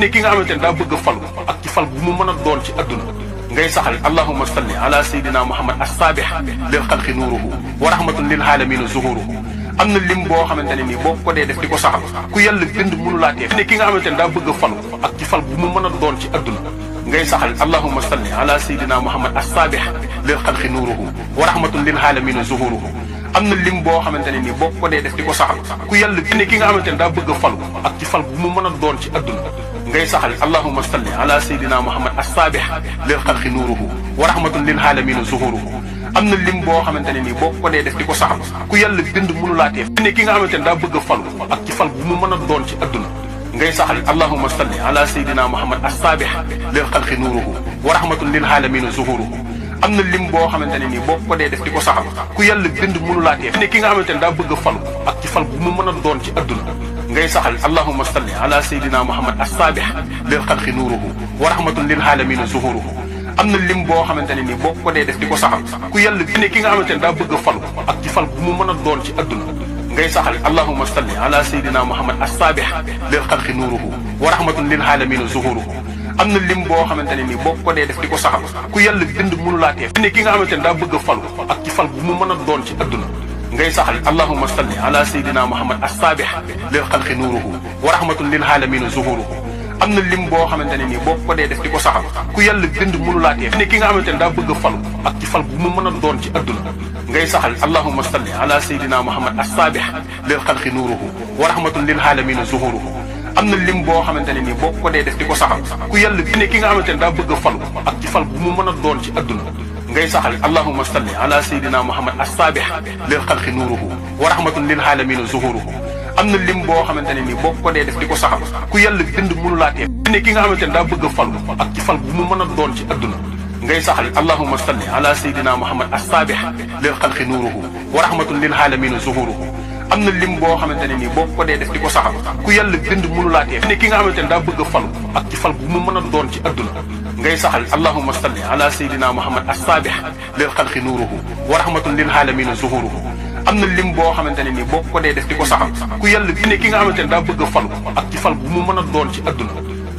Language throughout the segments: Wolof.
ne ki nga xamante ne daa bëgg a falu ak ci fal bu mu mën a doon ci adduna ngay saxal allahumma salli ala sayyidina muhammad as-sabih lil xalqi nuuruhu wa rahmatun lil alamina zuhuruhu am na lim boo xamante ne nii boo ko dee def di ko saxal ku yàlla bind mënu laa tee ne ki nga xamante ne daa bëgg a falu ak ci fal bu mu mën a doon ci adduna ngay saxal allahumma salli ala sayyidina muhammad as-sabih lil xalqi nuuruhu wa rahmatun lil alamina zuhuruhu am na lim boo xamante ne nii boo ko dee def di ko saxal ku yàlla ne ki nga xamante ne daa bëgg a falu ak ci fal bu mu mën a doon ci adduna ngay saxal allahumma salli ala sayyidina muhammad as-sabih lil xalqi nuuruhu wa rahmatun lil alamina zuhuruhu am na lim boo xamante ne nii boo ko dee def di ko saxal ku yàlla bind mënu laa tee ne ki nga xamante ne daa bëgg a falu ak ci fal bu mu mën a doon ci adduna ngay saxal allahumma salli ala sayyidina muhammad as-sabih lil xalqi nuuruhu wa rahmatun lil alamina zuhuruhu am na lim boo xamante ne nii boo ko dee def di ko saxal ku yàlla bind mënu laa tee ne ki nga xamante ne daa bëgg a falu ak ci fal bu mu mën a doon ci adduna ngay saxal allahumma salli ala sayyidina muhammad as-sabih lil xalqi nuuruhu wa rahmatun lil alamina zuhuruhu am na lim boo xamante ne nii boo ko dee def di ko saxal ku yàlla ne ki nga xamante ne daa bëgg a falu ak ci fal bu mu mën a doon ci adduna ngay saxal allahumma salli ala sayyidina muhammad as-sabih lil xalqi nuuruhu wa rahmatun lil alamina zuhuruhu am na lim boo xamante ne nii boo ko dee def di ko saxal ku yàlla bind mënu laa tee ne ki nga xamante ne daa bëgg a falu ak ci fal bu mu mën a doon ci adduna ngay saxal allahumma salli ala sayyidina muhammad as-sabih lil xalqi nuuruhu wa rahmatun lil alamina zuhuruhu am na lim boo xamante ne nii boo ko dee def di ko saxal ku yàlla bind mënu laa tee ne ki nga xamante ne daa bëgg a falu ak ci fal bu mu mën a doon ci adduna ngay saxal allahumma salli ala sayyidina muhammad as-sabih lil xalqi nuuruhu wa rahmatun lil alamina zuhuruhu am na lim boo xamante ne nii boo ko dee def di ko saxal ku yàlla ne ki nga xamante ne daa bëgg a falu ak ci fal bu mu mën a doon ci adduna ngay saxal allahumma salli ala sayyidina muhammad as-sabih lil xalqi nuuruhu wa rahmatun lil alamina zuhuruhu am na lim boo xamante ne nii boo ko dee def di ko saxal ku yàlla bind mënu laa tee ne ki nga xamante ne daa bëgg a falu ak ci fal bu mu mën a doon ci adduna ngay saxal allahumma salli ala sayyidina muhammad as-sabih lil xalqi nuuruhu wa rahmatun lil alamina zuhuruhu am na lim boo xamante ne nii boo ko dee def di ko saxal ku yàlla bind mënu laa tee ne ki nga xamante ne daa bëgg a falu ak ci fal bu mu mën a doon ci adduna ngay saxal allahumma salli ala sayyidina muhammad as-sabih lil xalqi nuuruhu wa rahmatun lil alamina zuhuruhu am na lim boo xamante ne nii boo ko dee def di ko saxal ku yàlla ne ki nga xamante ne daa bëgg a falu ak ci fal bu mu mën a doon ci adduna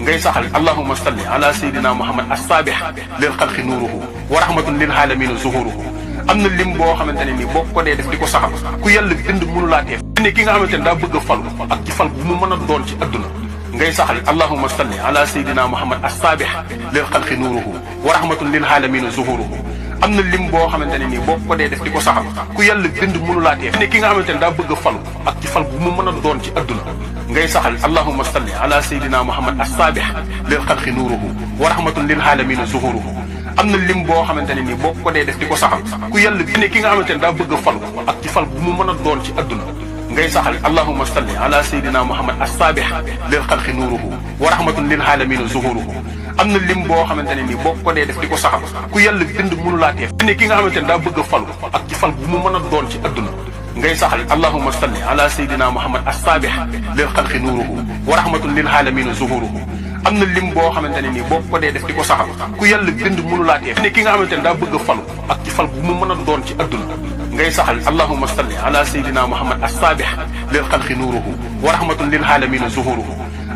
ngay saxal allahumma salli ala sayyidina muhammad as-sabih lil xalqi nuuruhu wa rahmatun lil alamina zuhuruhu am na lim boo xamante ne nii boo ko dee def di ko saxal ku yàlla bind mënu laa tee ne ki nga xamante ne daa bëgg a falu ak ci fal bu mu mën a doon ci adduna ngay saxal allahumma salli ala sayyidina muhammad as-sabih lil xalqi nuuruhu wa rahmatun lil alamina zuhuruhu am na lim boo xamante ne nii boo ko dee def di ko saxal ku yàlla bind mënu laa tee ne ki nga xamante ne daa bëgg a falu ak ci fal bu mu mën a doon ci adduna ngay saxal allahumma salli ala sayyidina muhammad as-sabih lil xalqi nuuruhu wa rahmatun lil alamina zuhuruhu am na lim boo xamante ne nii boo ko dee def di ko saxal ku yàlla ne ki nga xamante ne daa bëgg a falu ak ci fal bu mu mën a doon ci adduna ngay saxal allahumma salli ala sayyidina muhammad as-sabih lil xalqi nuuruhu wa rahmatun lil alamina zuhuruhu am na lim boo xamante ne nii boo ko dee def di ko saxal ku yàlla bind mënu laa tee ne ki nga xamante ne daa bëgg a falu ak ci fal bu mu mën a doon ci adduna ngay saxal allahumma salli ala sayyidina muhammad as-sabih lil xalqi nuuruhu wa rahmatun lil alamina zuhuruhu am na lim boo xamante ne nii boo ko dee def di ko saxal ku yàlla bind mënu laa tee ne ki nga xamante ne daa bëgg a falu ak ci fal bu mu mën a doon ci adduna ngay saxal allahumma salli ala sayyidina muhammad as-sabih lil xalqi nuuruhu wa rahmatun lil alamina zuhuruhu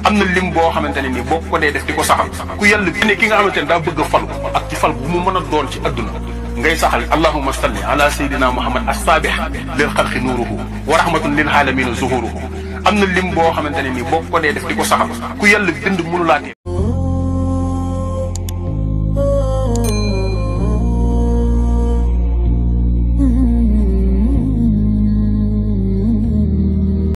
am na lim boo xamante ne nii boo ko dee def di ko saxal ku yàlla ne ki nga xamante ne daa bëgg a falu ak ci fal bu mu mën a doon ci adduna ngay saxal allahumma salli ala sayyidina muhammad as-sabih lil xalqi nuuruhu wa rahmatun lil alamina zuhuruhu am na lim boo xamante ne nii boo ko dee def di ko saxal ku yàlla bind mënu laa tee